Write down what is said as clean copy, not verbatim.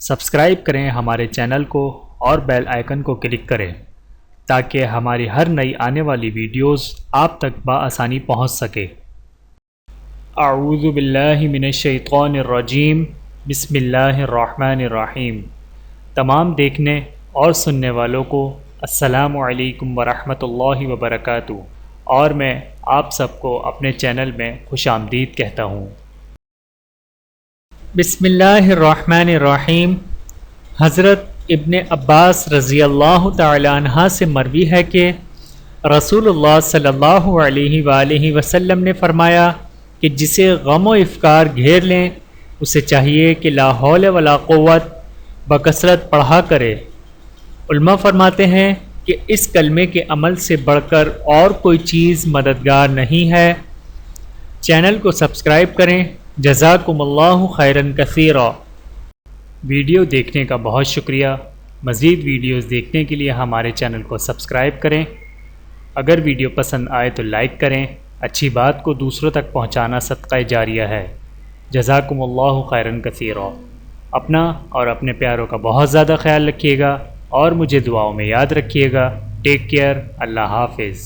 Subscribe کریں ہمارے channel کو اور بیل آئیکن کو کلک کریں تاکہ ہماری ہر نئی آنے والی ویڈیوز آپ تک بآسانی پہنچ سکے۔ اعوذ باللہ من الشیطان الرجیم، بسم اللہ الرحمن الرحیم۔ تمام دیکھنے اور سننے والوں کو السلام علیکم ورحمۃ اللہ وبرکاتہ، اور میں آپ سب کو اپنے چینل میں خوش آمدید کہتا ہوں۔ بسم اللہ الرحمن الرحیم۔ حضرت ابن عباس رضی اللہ تعالی عنہ سے مروی ہے کہ رسول اللہ صلی اللہ علیہ وآلہ وسلم نے فرمایا کہ جسے غم و افکار گھیر لیں اسے چاہیے کہ لا حول ولا قوت بکثرت پڑھا کرے۔ علماء فرماتے ہیں کہ اس کلمے کے عمل سے بڑھ کر اور کوئی چیز مددگار نہیں ہے۔ چینل کو سبسکرائب کریں۔ جزاکم اللہ خیرا کثیرا۔ ویڈیو دیکھنے کا بہت شکریہ۔ مزید ویڈیوز دیکھنے کے لیے ہمارے چینل کو سبسکرائب کریں۔ اگر ویڈیو پسند آئے تو لائک کریں۔ اچھی بات کو دوسروں تک پہنچانا صدقہ جاریہ ہے۔ جزاکم اللہ خیرا کثیرا۔ اپنا اور اپنے پیاروں کا بہت زیادہ خیال رکھیے گا اور مجھے دعاؤں میں یاد رکھیے گا۔ Take care. اللہ حافظ۔